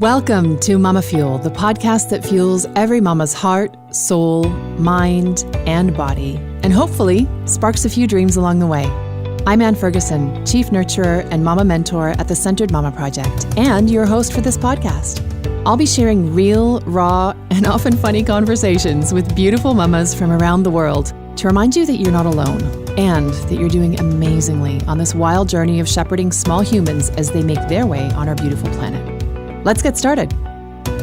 Welcome to MamaFuel, the podcast that fuels every mama's heart, soul, mind, and body, and hopefully sparks a few dreams along the way. I'm Ann Ferguson, Chief Nurturer and Mama Mentor at the Centered Mama Project, and your host for this podcast. I'll be sharing real, raw, and often funny conversations with beautiful mamas from around the world to remind you that you're not alone and that you're doing amazingly on this wild journey of shepherding small humans as they make their way on our beautiful planet. Let's get started.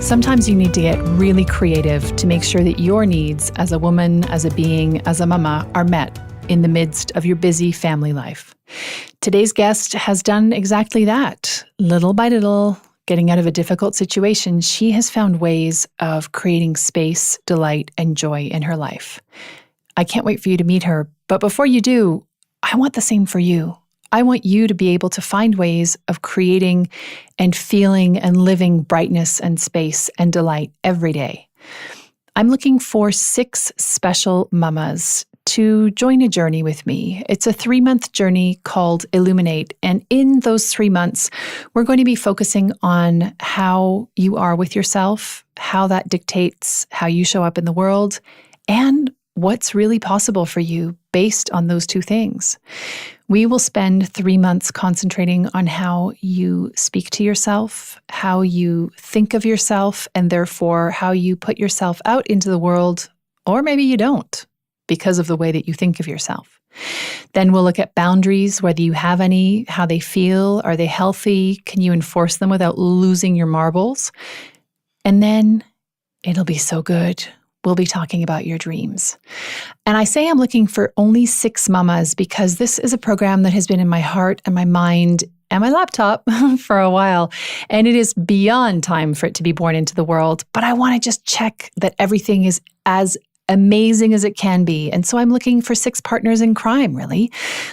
Sometimes you need to get really creative to make sure that your needs as a woman, as a being, as a mama are met in the midst of your busy family life. Today's guest has done exactly that. Little by little, getting out of a difficult situation, she has found ways of creating space, delight, and joy in her life. I can't wait for you to meet her, but before you do, I want the same for you. I want you to be able to find ways of creating and feeling and living brightness and space and delight every day. I'm looking for 6 special mamas to join a journey with me. It's a 3-month journey called Illuminate. And in those 3 months, we're going to be focusing on how you are with yourself, how that dictates how you show up in the world, and what's really possible for you based on those 2 things. We will spend 3 months concentrating on how you speak to yourself, how you think of yourself, and therefore how you put yourself out into the world, or maybe you don't, because of the way that you think of yourself. Then we'll look at boundaries, whether you have any, how they feel, are they healthy, can you enforce them without losing your marbles? And then it'll be so good. We'll be talking about your dreams. And I say I'm looking for only 6 mamas because this is a program that has been in my heart and my mind and my laptop for a while. And it is beyond time for it to be born into the world. But I want to just check that everything is as amazing as it can be. And so I'm looking for 6 partners in crime, really.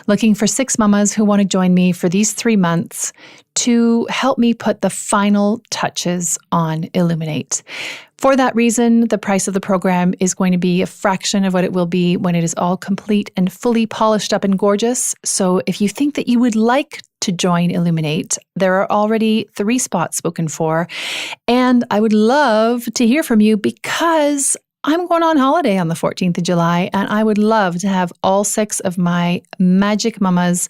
Looking for 6 mamas who want to join me for these 3 months to help me put the final touches on Illuminate. For that reason, the price of the program is going to be a fraction of what it will be when it is all complete and fully polished up and gorgeous. So if you think that you would like to join Illuminate, there are already 3 spots spoken for. And I would love to hear from you because I'm going on holiday on the 14th of July, and I would love to have all 6 of my magic mamas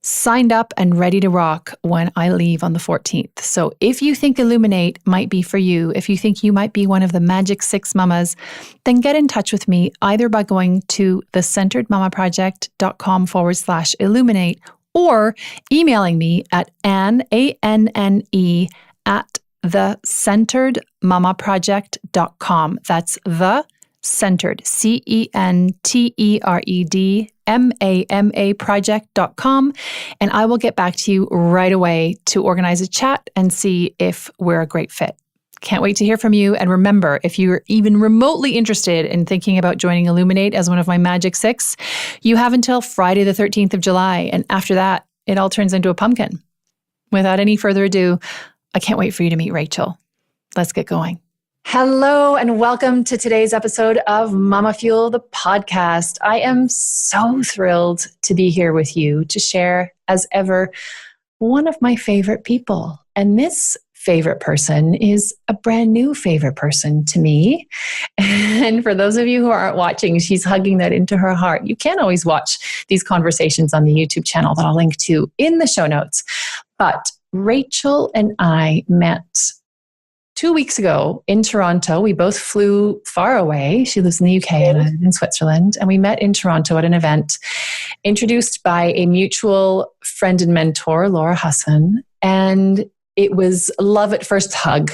signed up and ready to rock when I leave on the 14th. So if you think Illuminate might be for you, if you think you might be one of the magic 6 mamas, then get in touch with me either by going to thecenteredmamaproject.com/illuminate or emailing me at Anne, ANNE, at thecenteredmamaproject.com. That's the centered, CENTERED MAMA project.com. And I will get back to you right away to organize a chat and see if we're a great fit. Can't wait to hear from you. And remember, if you're even remotely interested in thinking about joining Illuminate as one of my magic 6, you have until Friday the 13th of July. And after that, it all turns into a pumpkin. Without any further ado, I can't wait for you to meet Rachel. Let's get going. Hello and welcome to today's episode of MamaFuel, the podcast. I am so thrilled to be here with you to share, as ever, one of my favorite people. And this favorite person is a brand new favorite person to me. And for those of you who aren't watching, she's hugging that into her heart. You can always watch these conversations on the YouTube channel that I'll link to in the show notes. But Rachel and I met 2 weeks ago in Toronto. We both flew far away. She lives in the UK and I live in Switzerland. And we met in Toronto at an event introduced by a mutual friend and mentor, Laura Hassan. And it was love at first hug.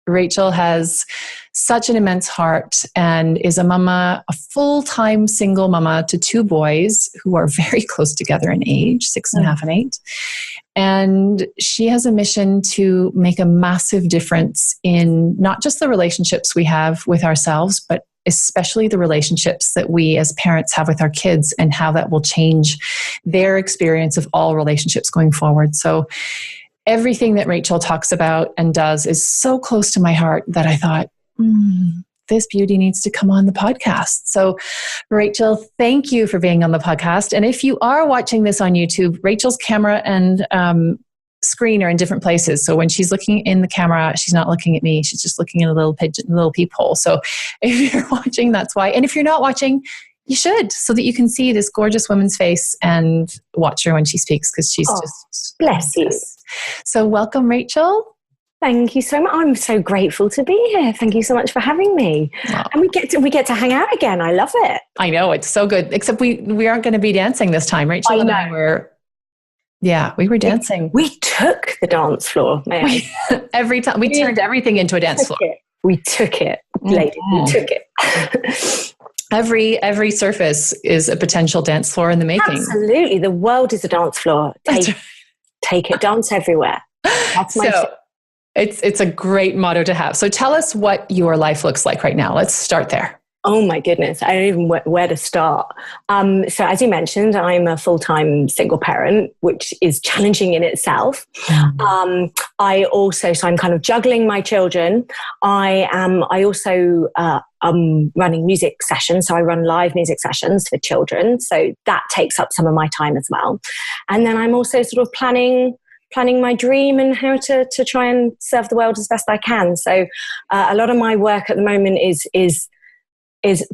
Rachel has such an immense heart and is a mama, a full-time single mama to 2 boys who are very close together in age, 6.5 and 8. And she has a mission to make a massive difference in not just the relationships we have with ourselves, but especially the relationships that we as parents have with our kids and how that will change their experience of all relationships going forward. So everything that Rachel talks about and does is so close to my heart that I thought, this beauty needs to come on the podcast. So Rachel, thank you for being on the podcast. And if you are watching this on YouTube, Rachel's camera and screen are in different places. So when she's looking in the camera, she's not looking at me. She's just looking in a little peephole. So if you're watching, that's why. And if you're not watching, you should, so that you can see this gorgeous woman's face and watch her when she speaks, because she's just bless you. So welcome, Rachel. Thank you so much. I'm so grateful to be here. Thank you so much for having me. Wow. And we get to hang out again. I love it. I know, it's so good. Except we aren't going to be dancing this time. Rachel and I were. Yeah, we were dancing. We took the dance floor, every time. We turned everything into a dance floor. We took it, lady. We took it. Every surface is a potential dance floor in the making. Absolutely. The world is a dance floor. Take it, dance everywhere. That's my It's a great motto to have. So tell us what your life looks like right now. Let's start there. Oh my goodness, I don't even know where to start. So as you mentioned, I'm a full-time single parent, which is challenging in itself. I'm kind of juggling my children. I also running music sessions. So I run live music sessions for children. So that takes up some of my time as well. And then I'm also sort of planning my dream and how to try and serve the world as best I can. So a lot of my work at the moment is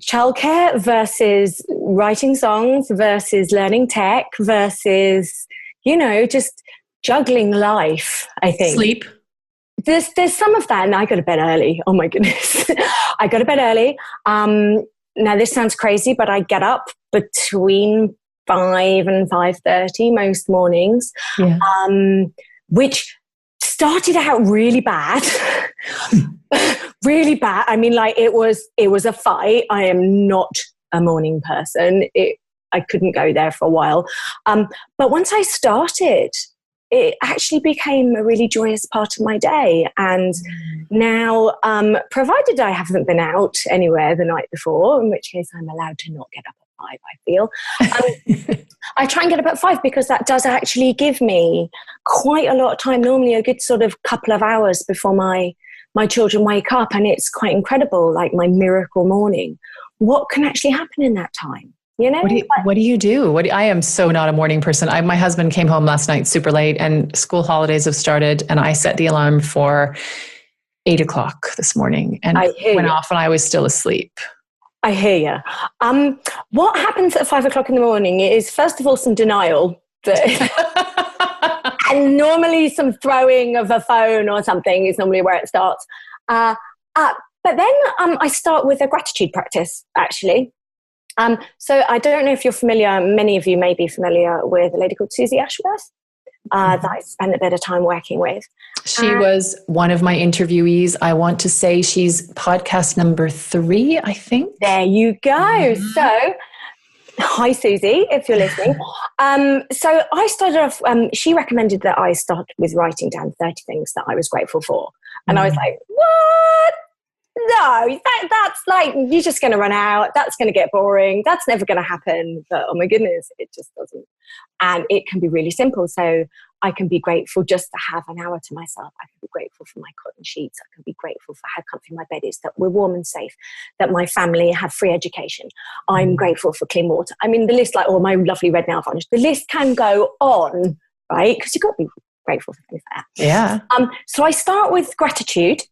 childcare versus writing songs versus learning tech versus, just juggling life, I think. Sleep. There's some of that, and I go to bed early. Oh my goodness. I go to bed early. Now this sounds crazy, but I get up between 5 and 5:30 most mornings, which started out really bad. Really bad. I mean, like it was a fight. I am not a morning person. I couldn't go there for a while. But once I started, it actually became a really joyous part of my day. And now, provided I haven't been out anywhere the night before, in which case I'm allowed to not get up at 5, I feel. I try and get up at 5 because that does actually give me quite a lot of time, normally a good sort of couple of hours before my children wake up, and it's quite incredible, like my miracle morning. What can actually happen in that time? What do you do? I am so not a morning person. My husband came home last night super late, and school holidays have started, and I set the alarm for 8:00 this morning, and it went off, and I was still asleep. I hear you. What happens at 5:00 in the morning is, first of all, some denial. And normally some throwing of a phone or something is normally where it starts. But then I start with a gratitude practice, actually. So I don't know if you're familiar, many of you may be familiar with a lady called Susie Ashworth that I spent a bit of time working with. She was one of my interviewees. I want to say she's podcast number 3, I think. There you go. Mm-hmm. So hi, Susie, if you're listening. So I started off, she recommended that I start with writing down 30 things that I was grateful for. And I was like, what? No, that's like, you're just going to run out. That's going to get boring. That's never going to happen. But oh my goodness, it just doesn't. And it can be really simple. So I can be grateful just to have an hour to myself. I can be grateful for my cotton sheets. I can be grateful for how comfy my bed is, that we're warm and safe, that my family have free education. I'm grateful for clean water. I mean, the list, like, my lovely red nail varnish, the list can go on, right? Because you've got to be grateful for things like that. Yeah. So I start with gratitude,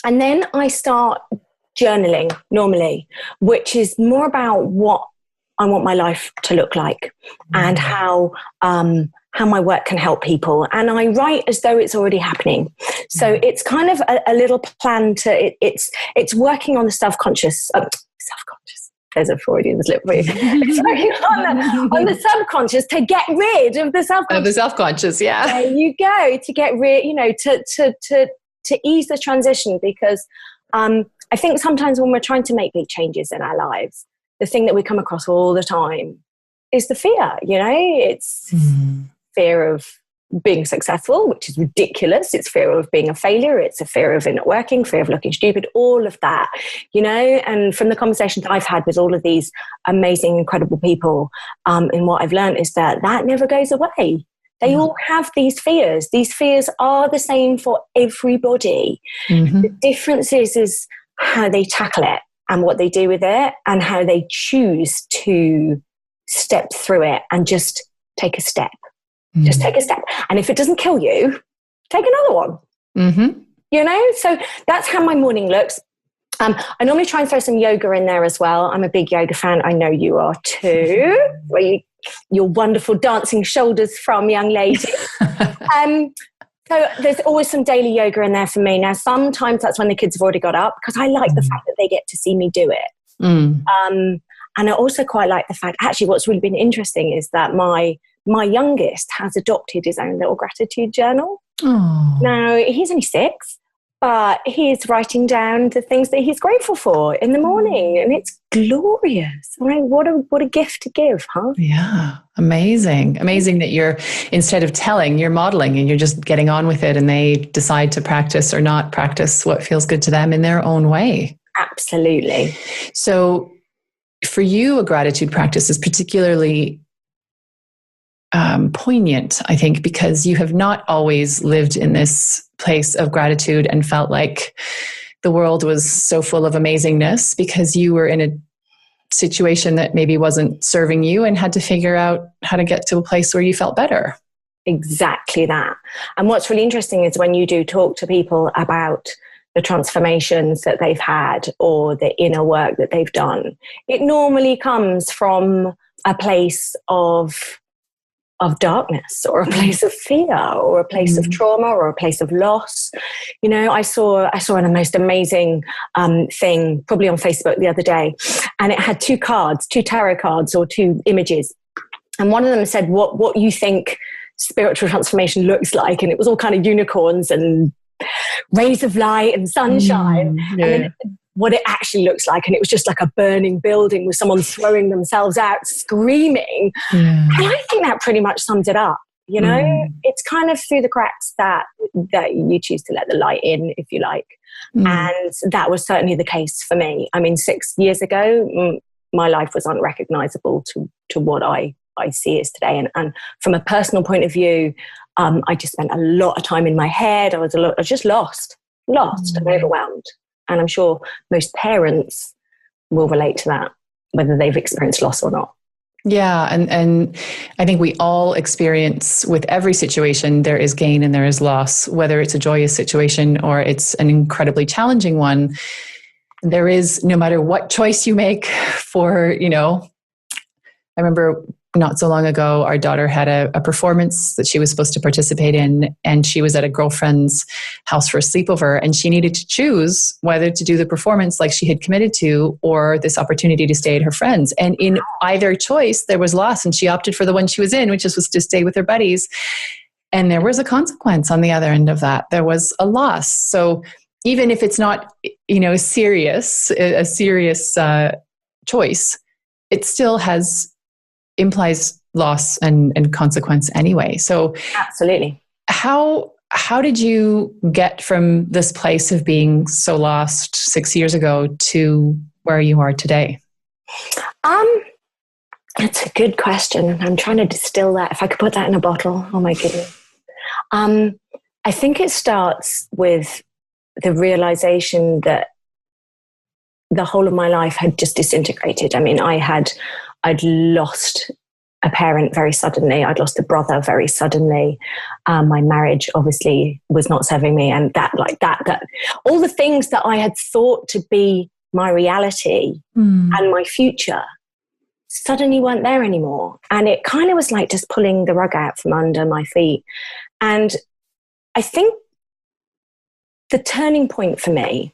and then I start journaling normally, which is more about what I want my life to look like and how my work can help people. And I write as though it's already happening. So it's kind of a little plan to, it's working on the self-conscious. There's a Freudian slip for you. It's working on the subconscious to get rid of the self-conscious. Of the self-conscious, yeah. There you go. To get rid, to ease the transition, because I think sometimes when we're trying to make big changes in our lives, the thing that we come across all the time is the fear, it's fear of being successful, which is ridiculous. It's fear of being a failure. It's a fear of it not working, fear of looking stupid, all of that, and from the conversations I've had with all of these amazing, incredible people, and what I've learned is that never goes away. They all have these fears. These fears are the same for everybody. Mm-hmm. The difference is how they tackle it and what they do with it and how they choose to step through it and just take a step. Just take a step. And if it doesn't kill you, take another one. Mm-hmm. You know, so that's how my morning looks. I normally try and throw some yoga in there as well. I'm a big yoga fan. I know you are too. Your wonderful dancing shoulders from, young lady. So there's always some daily yoga in there for me. Now, sometimes that's when the kids have already got up, because I like the fact that they get to see me do it. And I also quite like the fact, actually, what's really been interesting is that my youngest has adopted his own little gratitude journal. Oh. Now, he's only 6, but he's writing down the things that he's grateful for in the morning, and it's glorious. Right? What a gift to give, huh? Yeah, amazing that you're, instead of telling, you're modeling, and you're just getting on with it, and they decide to practice or not practice what feels good to them in their own way. Absolutely. So for you, a gratitude practice is particularly poignant, I think, because you have not always lived in this place of gratitude and felt like the world was so full of amazingness, because you were in a situation that maybe wasn't serving you and had to figure out how to get to a place where you felt better. Exactly that. And what's really interesting is when you do talk to people about the transformations that they've had or the inner work that they've done, it normally comes from a place of darkness, or a place of fear, or a place of trauma, or a place of loss. You know, I saw a most amazing thing probably on Facebook the other day, and it had 2 tarot cards, or 2 images, and one of them said what you think spiritual transformation looks like, and it was all kind of unicorns and rays of light and sunshine, and then what it actually looks like, and it was just like a burning building with someone throwing themselves out screaming. And I think that pretty much sums it up. You know, it's kind of through the cracks that you choose to let the light in, if you like. And that was certainly the case for me. I mean, 6 years ago, my life was unrecognizable to what I see as today. And from a personal point of view, I just spent a lot of time in my head. I was just lost and overwhelmed. And I'm sure most parents will relate to that, whether they've experienced loss or not. Yeah. And I think we all experience, with every situation, there is gain and there is loss, whether it's a joyous situation or it's an incredibly challenging one. There is, no matter what choice you make for, you know, I remember not so long ago, our daughter had a performance that she was supposed to participate in, and she was at a girlfriend's house for a sleepover, and she needed to choose whether to do the performance like she had committed to, or this opportunity to stay at her friend's. And in either choice, there was loss, and she opted for the one she was in, which was to stay with her buddies. And there was a consequence on the other end of that. There was a loss. So even if it's not, you know, a serious choice, it still implies loss and consequence anyway. So absolutely. How did you get from this place of being so lost 6 years ago to where you are today? That's a good question. I'm trying to distill that. If I could put that in a bottle, oh my goodness. I think it starts with the realization that the whole of my life had just disintegrated. I mean, I'd lost a parent very suddenly. I'd lost a brother very suddenly. My marriage obviously was not serving me, and that all the things that I had thought to be my reality and my future suddenly weren't there anymore. And it kind of was like just pulling the rug out from under my feet. And I think the turning point for me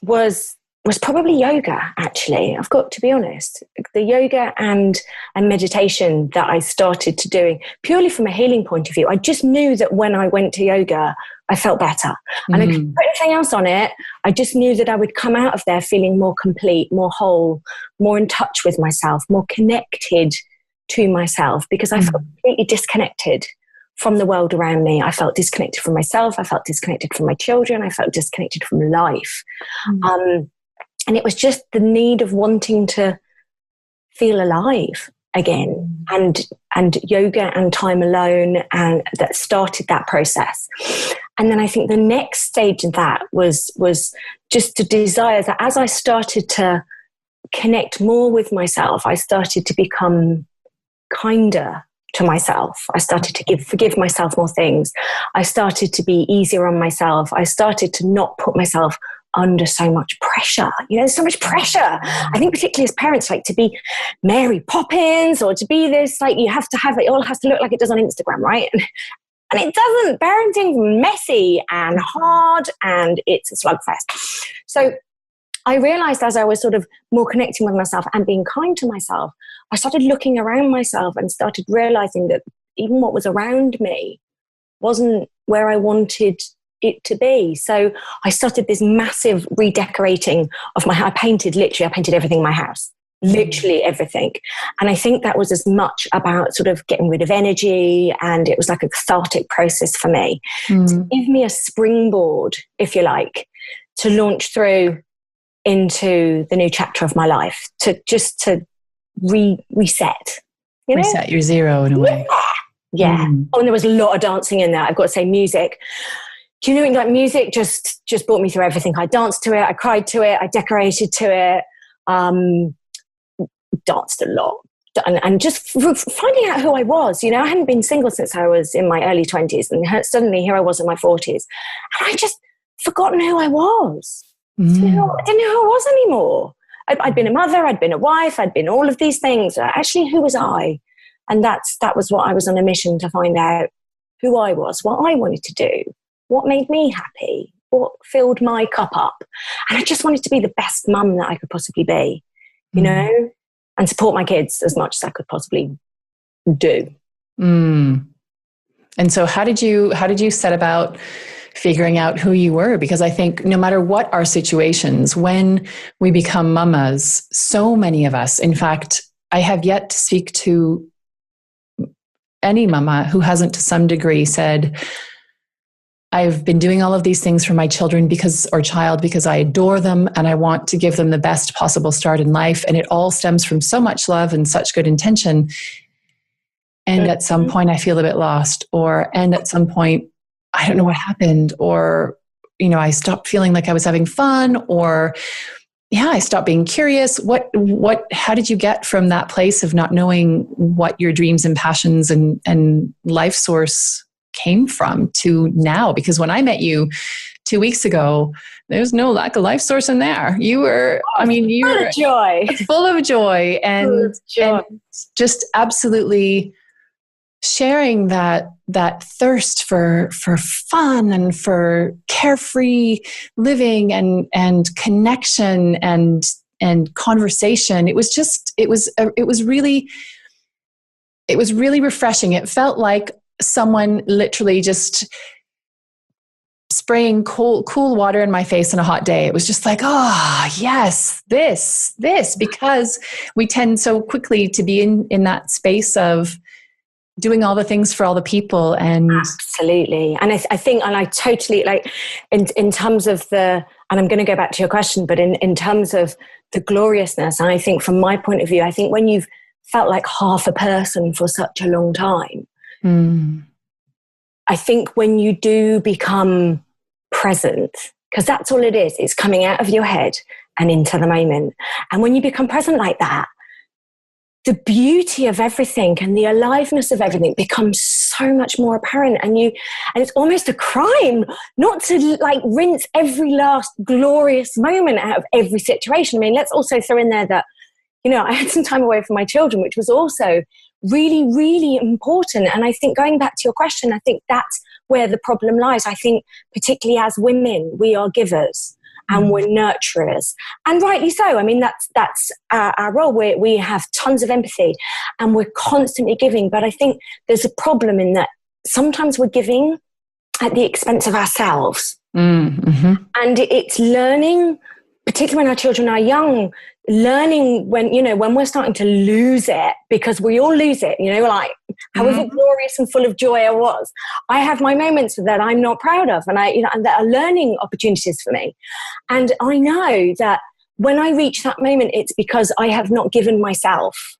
was probably yoga, actually. I've got to be honest. The yoga and meditation that I started to doing purely from a healing point of view. I just knew that when I went to yoga, I felt better. And I couldn't put anything else on it. I just knew that I would come out of there feeling more complete, more whole, more in touch with myself, more connected to myself, because I felt completely disconnected from the world around me. I felt disconnected from myself. I felt disconnected from my children. I felt disconnected from life. And it was just the need of wanting to feel alive again, and yoga and time alone, and that started that process. And then I think the next stage of that was just a desire that as I started to connect more with myself, I started to become kinder to myself. I started to forgive myself more things. I started to be easier on myself. I started to not put myself under so much pressure. There's so much pressure. I think particularly as parents, like to be Mary Poppins or to be this, like you have to have, it all has to look like it does on Instagram, right? And it doesn't. Parenting's messy and hard and it's a slugfest. So I realized as I was sort of more connecting with myself and being kind to myself, I started looking around myself and started realizing that even what was around me wasn't where I wanted it to be. So I started this massive redecorating of I painted everything in my house, literally everything. And I think that was as much about sort of getting rid of energy, and it was like a cathartic process for me to give me a springboard, if you like, to launch through into the new chapter of my life, to reset. Reset your zero in a way. Yeah. Oh, and there was a lot of dancing in there. I've got to say, music. Do you know, like music just brought me through everything. I danced to it, I cried to it, I decorated to it, danced a lot. And just finding out who I was. I hadn't been single since I was in my early 20s, and suddenly here I was in my 40s. And I just forgotten who I was. I didn't know who I was anymore. I'd been a mother, I'd been a wife, I'd been all of these things. Actually, who was I? And that was what I was on a mission to find out who I was, what I wanted to do, what made me happy, what filled my cup up. And I just wanted to be the best mum that I could possibly be, and support my kids as much as I could possibly do. And so how did you set about figuring out who you were? Because I think no matter what our situations, when we become mamas, so many of us, in fact, I have yet to speak to any mama who hasn't to some degree said, I've been doing all of these things for my children because I adore them and I want to give them the best possible start in life. And it all stems from so much love and such good intention. And at some point I feel a bit lost, and at some point, I don't know what happened, or, I stopped feeling like I was having fun, or I stopped being curious. How did you get from that place of not knowing what your dreams and passions and life source came from to now? Because when I met you 2 weeks ago, there's no lack of life source in there. You were full of joy and just absolutely sharing that thirst for fun and for carefree living and connection and conversation. It was really refreshing. It felt like someone literally just spraying cool water in my face on a hot day. It was just like, yes, this, because we tend so quickly to be in that space of doing all the things for all the people. And absolutely. And I think, and I totally like in terms of and I'm going to go back to your question, but in terms of the gloriousness, and I think from my point of view, I think when you've felt like half a person for such a long time, I think when you do become present, because that's all it is, it's coming out of your head and into the moment. And when you become present like that, the beauty of everything and the aliveness of everything becomes so much more apparent. And it's almost a crime not to like rinse every last glorious moment out of every situation. I mean, let's also throw in there that, I had some time away from my children, which was also really, really important. And I think going back to your question, I think that's where the problem lies. I think particularly as women, we are givers. And we're nurturers, and rightly so. I mean, that's our role. We have tons of empathy, and we're constantly giving. But I think there's a problem in that sometimes we're giving at the expense of ourselves, and it's learning, particularly when our children are young. Learning when we're starting to lose it, because we all lose it. Like however glorious and full of joy I was, I have my moments that I'm not proud of, and and that are learning opportunities for me. And I know that when I reach that moment, it's because I have not given myself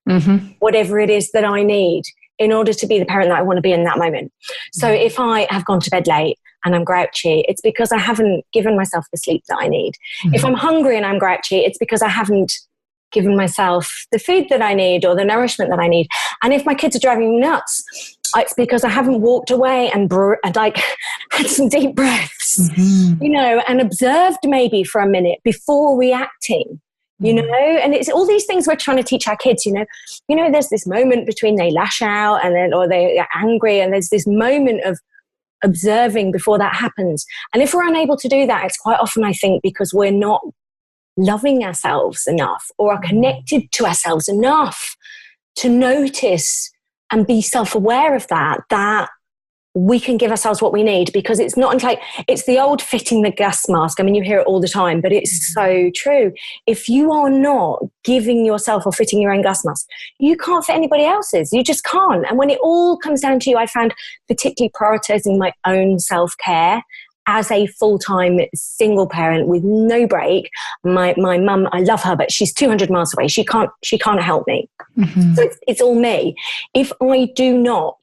whatever it is that I need in order to be the parent that I want to be in that moment. So if I have gone to bed late and I'm grouchy, it's because I haven't given myself the sleep that I need. If I'm hungry and I'm grouchy, it's because I haven't given myself the food that I need or the nourishment that I need. And if my kids are driving me nuts, it's because I haven't walked away and like had some deep breaths, and observed maybe for a minute before reacting. And it's all these things we're trying to teach our kids, there's this moment between they lash out or they are angry, and there's this moment of observing before that happens. And if we're unable to do that, it's quite often, I think, because we're not loving ourselves enough or are connected to ourselves enough to notice and be self-aware of that we can give ourselves what we need, because it's not like it's the old fitting the gas mask. I mean, you hear it all the time, but it's so true. If you are not giving yourself or fitting your own gas mask, you can't fit anybody else's. You just can't. And when it all comes down to you, I found particularly prioritizing my own self-care as a full-time single parent with no break. My mum, I love her, but she's 200 miles away. She can't help me. So it's all me. If I do not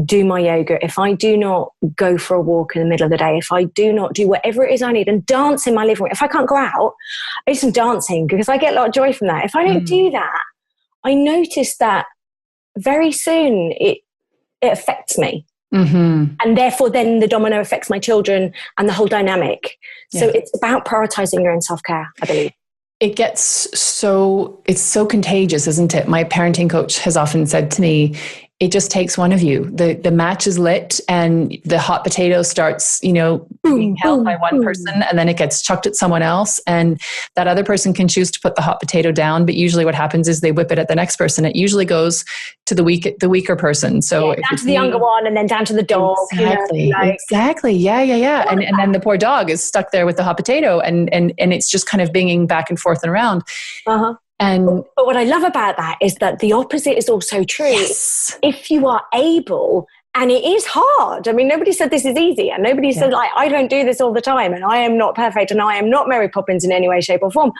do my yoga, if I do not go for a walk in the middle of the day, if I do not do whatever it is I need and dance in my living room, if I can't go out, I do some dancing because I get a lot of joy from that. If I don't do that, I notice that very soon it affects me. And therefore then the domino affects my children and the whole dynamic. So it's about prioritizing your own self-care, I believe. It's so contagious, isn't it? My parenting coach has often said to me, it just takes one of you. The match is lit and the hot potato starts, being held by one person, and then it gets chucked at someone else. And that other person can choose to put the hot potato down. But usually what happens is they whip it at the next person. It usually goes to the weaker person. So down to the younger one and then down to the dog. Exactly. Exactly. Yeah. And then the poor dog is stuck there with the hot potato and it's just kind of binging back and forth and around. But what I love about that is that the opposite is also true. Yes. If you are able, and it is hard. I mean, nobody said this is easy, and nobody said I don't do this all the time, and I am not perfect, and I am not Mary Poppins in any way, shape, or form.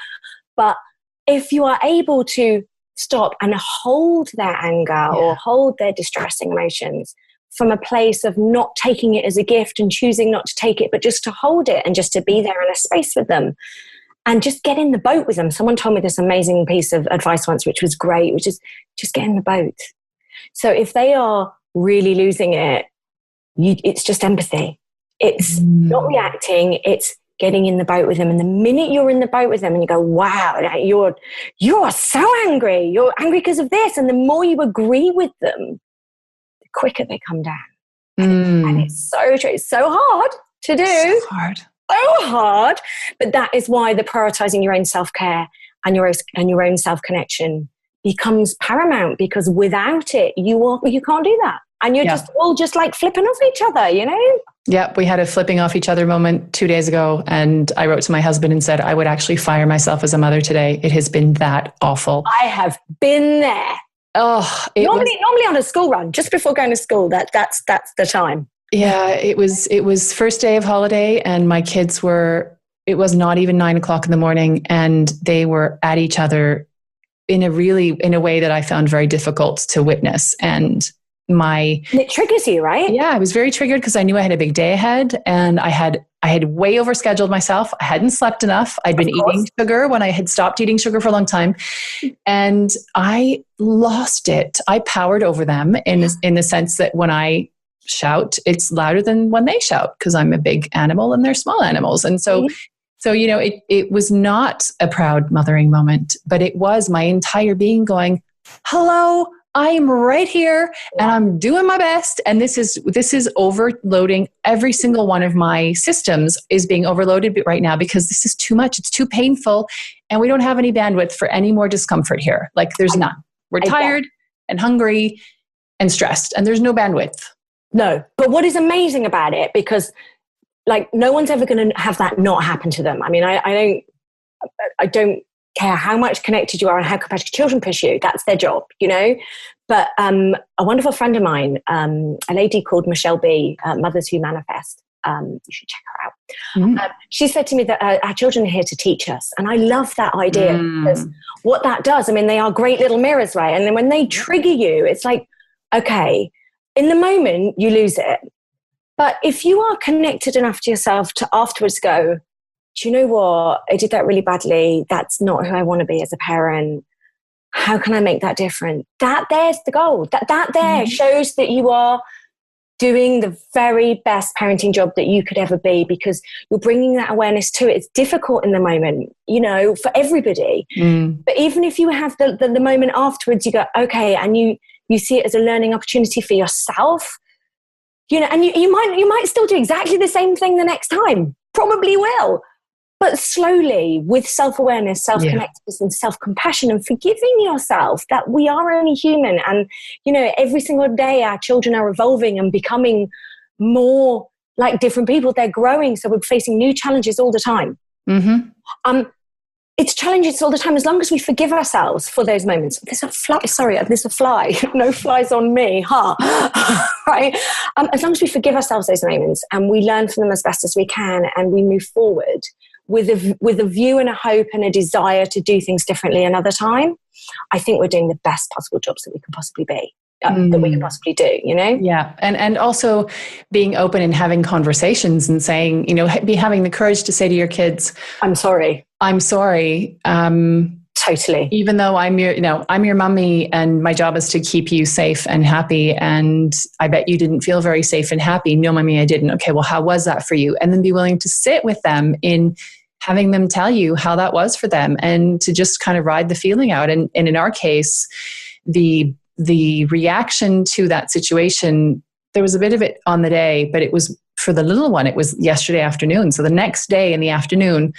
But if you are able to stop and hold their anger or hold their distressing emotions from a place of not taking it as a gift and choosing not to take it, but just to hold it and just to be there in a space with them. And just get in the boat with them. Someone told me this amazing piece of advice once, which was great, which is just get in the boat. So if they are really losing it, it's just empathy. It's not reacting. It's getting in the boat with them. And the minute you're in the boat with them and you go, wow, you're so angry. You're angry because of this. And the more you agree with them, the quicker they come down. And it's so true. It's so hard to do. So hard, but that is why the prioritizing your own self-care and your own self-connection becomes paramount, because without it, you can't do that. And you're just all just like flipping off each other, Yeah, we had a flipping off each other moment 2 days ago, and I wrote to my husband and said, I would actually fire myself as a mother today. It has been that awful. I have been there. Normally on a school run, just before going to school, that's the time. Yeah, it was first day of holiday, and my kids it was not even 9 o'clock in the morning, and they were at each other in a way that I found very difficult to witness. And it triggers you, right? Yeah, I was very triggered because I knew I had a big day ahead, and I had way overscheduled myself. I hadn't slept enough. I'd been eating sugar when I had stopped eating sugar for a long time, and I lost it. I powered over them in the sense that when I shout, it's louder than when they shout, because I'm a big animal and they're small animals. And so it was not a proud mothering moment, but it was my entire being going, hello, I'm right here and I'm doing my best. And this is overloading. Every single one of my systems is being overloaded right now because this is too much. It's too painful. And we don't have any bandwidth for any more discomfort here. Like there's none. We're tired and hungry and stressed, and there's no bandwidth. No, but what is amazing about it, because like no one's ever going to have that not happen to them. I mean, I don't care how much connected you are and how compassionate children push you. That's their job, But a wonderful friend of mine, a lady called Michelle B, Mothers Who Manifest, you should check her out. She said to me that our children are here to teach us. And I love that idea because what that does, I mean, they are great little mirrors, right? And then when they trigger you, it's like, okay, in the moment, you lose it. But if you are connected enough to yourself to afterwards go, do you know what? I did that really badly. That's not who I want to be as a parent. How can I make that different? There's the goal. That there shows that you are doing the very best parenting job that you could ever be, because you're bringing that awareness to it. It's difficult in the moment, for everybody. But even if you have the moment afterwards, you go, okay, and you see it as a learning opportunity for yourself, and you might still do exactly the same thing the next time. Probably will. But slowly, with self-awareness, self-connectedness, and self-compassion, and forgiving yourself that we are only human. And, every single day our children are evolving and becoming more like different people. They're growing. So we're facing new challenges all the time. It's challenges all the time, as long as we forgive ourselves for those moments. There's a fly. Sorry, there's a fly. No flies on me. Right? As long as we forgive ourselves those moments and we learn from them as best as we can, and we move forward with a view and a hope and a desire to do things differently another time, I think we're doing the best possible jobs that we can possibly be, that we can possibly do, Yeah. And also being open and having conversations and saying, having the courage to say to your kids, I'm sorry. Totally. Even though I'm your mummy and my job is to keep you safe and happy. And I bet you didn't feel very safe and happy. No, mummy, I didn't. Okay, well, how was that for you? And then be willing to sit with them in having them tell you how that was for them, and to just kind of ride the feeling out. And in our case, the reaction to that situation, there was a bit of it on the day, but it was for the little one, it was yesterday afternoon. So the next day in the afternoon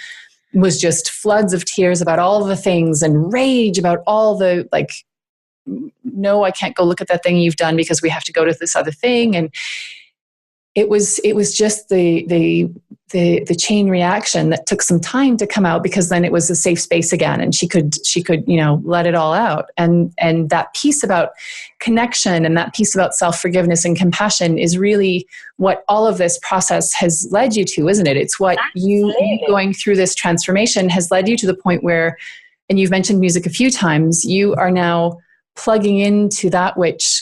was just floods of tears about all the things and rage about all the, like, no, I can't go look at that thing you've done because we have to go to this other thing. And it was just the chain reaction that took some time to come out, because then it was a safe space again, and she could let it all out. And that piece about connection and that piece about self-forgiveness and compassion is really what all of this process has led you to, isn't it? It's what you going through this transformation has led you to the point where, and you've mentioned music a few times, you are now plugging into that which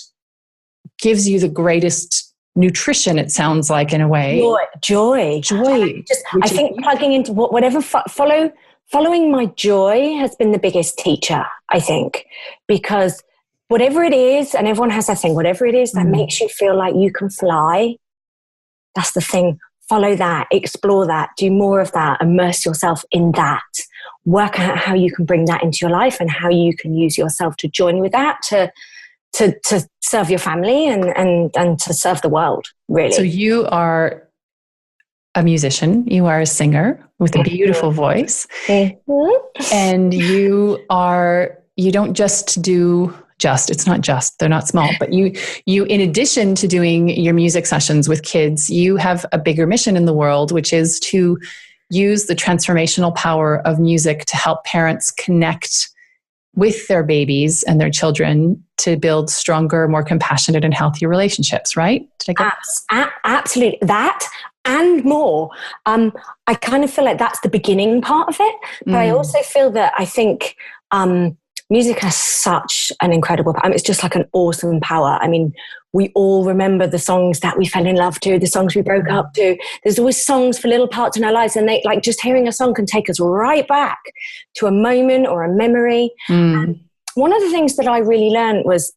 gives you the greatest nutrition, it sounds like, in a way. Joy. I think plugging into whatever, following my joy has been the biggest teacher, I think, because whatever it is, and everyone has that thing, whatever it is that makes you feel like you can fly, that's the thing. Follow that, explore that, do more of that, immerse yourself in that, work out how you can bring that into your life and how you can use yourself to join with that, to serve your family and to serve the world, really. So you are a musician, you are a singer with a beautiful voice, and you don't just do it's not just, they're not small, but you in addition to doing your music sessions with kids, you have a bigger mission in the world, which is to use the transformational power of music to help parents connect with their babies and their children to build stronger, more compassionate and healthier relationships, right? Absolutely. That and more. I kind of feel like that's the beginning part of it. But I also feel that I think music has such an incredible power. It's just like an awesome power. I mean, we all remember the songs that we fell in love to, the songs we broke up to. There's always songs for little parts in our lives, and just hearing a song can take us right back to a moment or a memory. And one of the things that I really learned was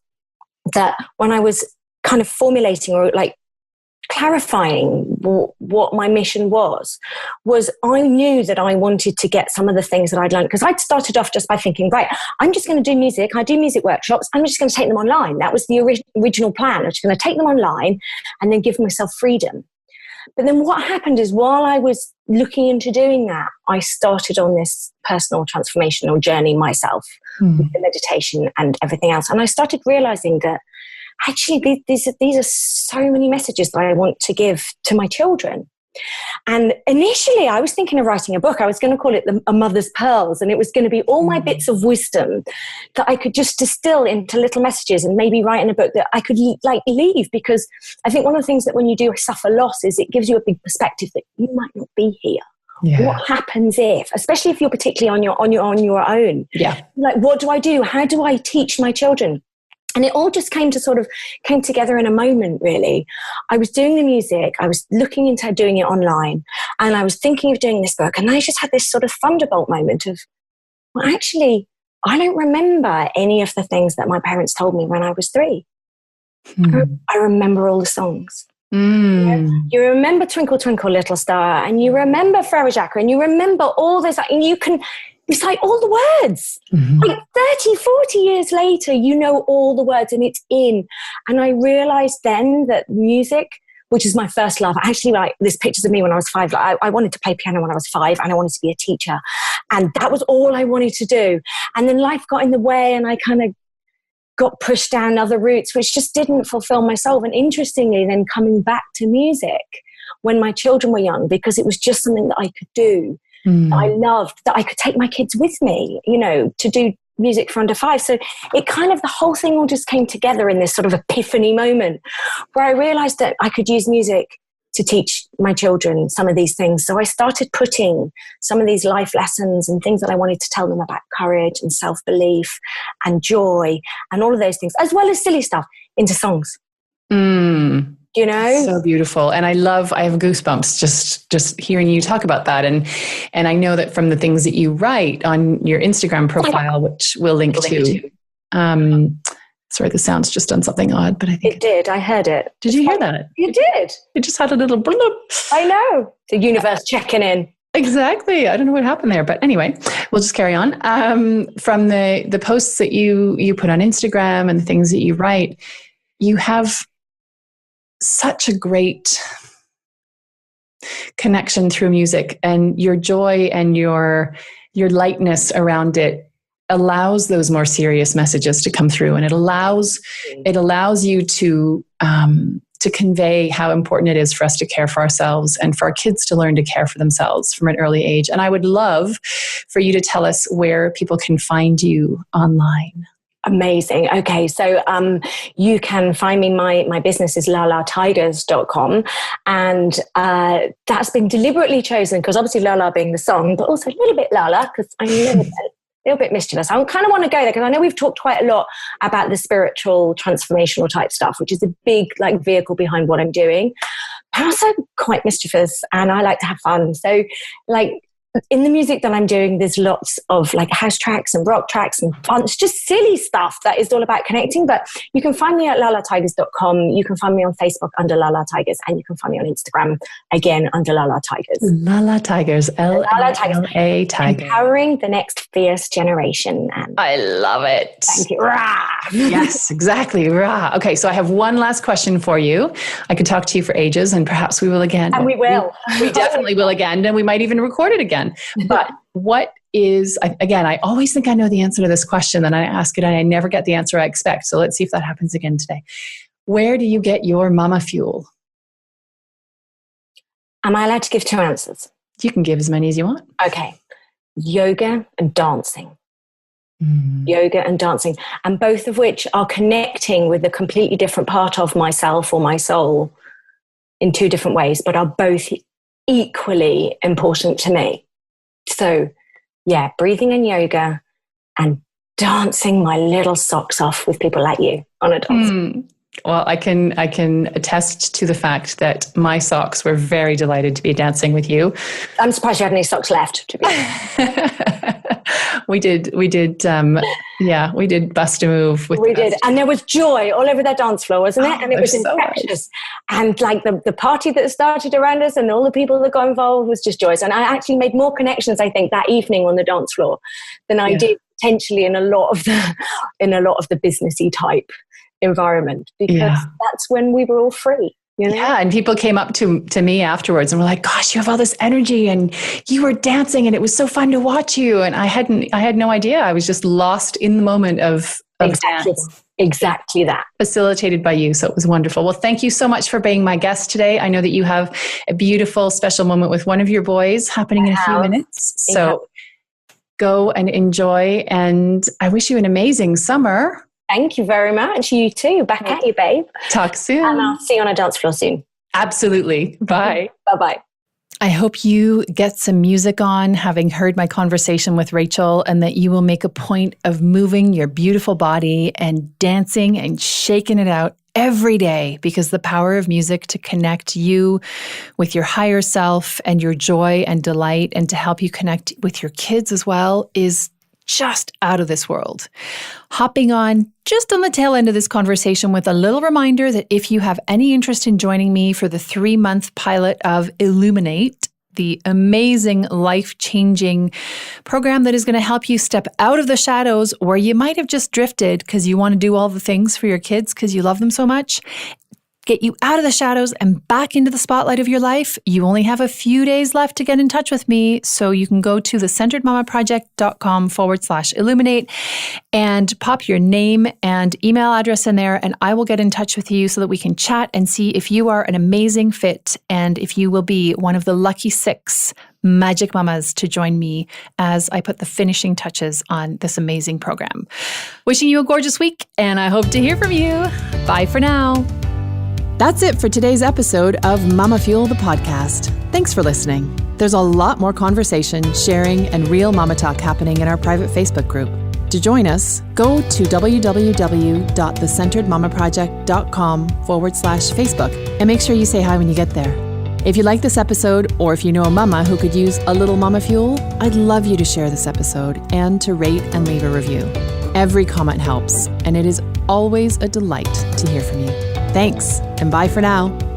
that when I was kind of formulating or clarifying what my mission was I knew that I wanted to get some of the things that I'd learned, because I'd started off just by thinking, right, I'm just going to do music. I do music workshops. I'm just going to take them online. That was the original plan. I was going to take them online and then give myself freedom. But then what happened is, while I was looking into doing that, I started on this personal transformational journey myself with the meditation and everything else. And I started realizing that actually these are so many messages that I want to give to my children. And initially I was thinking of writing a book. I was going to call it A Mother's Pearls, and it was going to be all my bits of wisdom that I could just distill into little messages and maybe write in a book that I could leave, because I think one of the things that when you do suffer loss is it gives you a big perspective that you might not be here. Yeah. What happens if, especially if you're particularly on your own? Yeah. Like, what do I do? How do I teach my children? And it all just came together in a moment, really. I was doing the music. I was looking into doing it online. And I was thinking of doing this book. And I just had this sort of thunderbolt moment of, well, actually, I don't remember any of the things that my parents told me when I was 3. I remember all the songs. You remember Twinkle, Twinkle, Little Star, and you remember firecracker, and you remember all this, and you can recite all the words. Like 30, 40 years later, you know all the words, and it's in. And I realized then that music, which is my first love, actually, like, there's pictures of me when I was 5. Like, I wanted to play piano when I was 5, and I wanted to be a teacher. And that was all I wanted to do. And then life got in the way, and I kind of got pushed down other routes, which just didn't fulfill my soul. And interestingly, then coming back to music when my children were young, because it was just something that I could do, that I loved, that I could take my kids with me, you know, to do music for under 5. So it kind of, the whole thing all just came together in this sort of epiphany moment where I realized that I could use music to teach my children some of these things. So I started putting some of these life lessons and things that I wanted to tell them about courage and self-belief and joy and all of those things, as well as silly stuff, into songs. You know? So beautiful. And I have goosebumps just hearing you talk about that. And I know that from the things that you write on your Instagram profile, which we'll link to. Sorry, the sound's just done something odd, but I think it did. I heard it. Did you hear that? You did. It just had a little bloop. I know. The universe checking in. Exactly. I don't know what happened there, but anyway, we'll just carry on. From the posts that you put on Instagram and the things that you write, you have such a great connection through music, and your joy and your lightness around it allows those more serious messages to come through, and it allows you to convey how important it is for us to care for ourselves and for our kids to learn to care for themselves from an early age. And I would love for you to tell us where people can find you online. Amazing. Okay. So you can find me, my business is lalatigers.com. And that's been deliberately chosen because obviously Lala being the song, but also a little bit Lala because I'm a little bit mischievous. I kind of want to go there because I know we've talked quite a lot about the spiritual transformational type stuff, which is a big like vehicle behind what I'm doing. But I'm also quite mischievous and I like to have fun. So like, in the music that I'm doing, there's lots of like house tracks and rock tracks and fun. It's just silly stuff that is all about connecting. But you can find me at lalatigers.com. You can find me on Facebook under Lala Tigers, and you can find me on Instagram again under Lala Tigers. Lala Tigers, Lala Tigers, empowering the next fierce generation. And I love it. Thank you. Rah. Yes, exactly. Rah. Okay, so I have one last question for you. I could talk to you for ages, and perhaps we will again. And we will. We definitely will again, and we might even record it again. But what is, again, I always think I know the answer to this question, and I ask it and I never get the answer I expect. So let's see if that happens again today. Where do you get your mama fuel? Am I allowed to give 2 answers? You can give as many as you want. Okay. Yoga and dancing. Yoga and dancing. And both of which are connecting with a completely different part of myself or my soul in 2 different ways, but are both equally important to me. So, yeah, breathing and yoga and dancing my little socks off with people like you on a dance. Well, I can attest to the fact that my socks were very delighted to be dancing with you. I'm surprised you had any socks left, to be honest. We did bust a move with we did, and there was joy all over that dance floor, wasn't it? And it was infectious. And like the party that started around us and all the people that got involved was just joyous. And I actually made more connections, I think, that evening on the dance floor than I did potentially in a lot of the businessy type environment, because that's when we were all free. You know? Yeah, and people came up to me afterwards and were like, "Gosh, you have all this energy, and you were dancing, and it was so fun to watch you." And I had no idea. I was just lost in the moment of dance. Exactly that. Facilitated by you, so it was wonderful. Well, thank you so much for being my guest today. I know that you have a beautiful, special moment with one of your boys happening in a few minutes. So go and enjoy, and I wish you an amazing summer. Thank you very much. You too. Back at you, babe. Talk soon. And I'll see you on a dance floor soon. Absolutely. Bye. Bye-bye. I hope you get some music on, having heard my conversation with Rachel, and that you will make a point of moving your beautiful body and dancing and shaking it out every day, because the power of music to connect you with your higher self and your joy and delight, and to help you connect with your kids as well, is just out of this world. Hopping on just on the tail end of this conversation with a little reminder that if you have any interest in joining me for the 3-month pilot of Illuminate, the amazing life-changing program that is going to help you step out of the shadows where you might have just drifted because you want to do all the things for your kids because you love them so much, get you out of the shadows and back into the spotlight of your life, you only have a few days left to get in touch with me. So you can go to thecenteredmamaproject.com/illuminate and pop your name and email address in there, and I will get in touch with you so that we can chat and see if you are an amazing fit and if you will be one of the lucky 6 magic mamas to join me as I put the finishing touches on this amazing program. Wishing you a gorgeous week, and I hope to hear from you. Bye for now. That's it for today's episode of MamaFuel, the podcast. Thanks for listening. There's a lot more conversation, sharing, and real mama talk happening in our private Facebook group. To join us, go to www.thecenteredmamaproject.com/Facebook and make sure you say hi when you get there. If you like this episode, or if you know a mama who could use a little mama fuel, I'd love you to share this episode and to rate and leave a review. Every comment helps, and it is always a delight to hear from you. Thanks, and bye for now.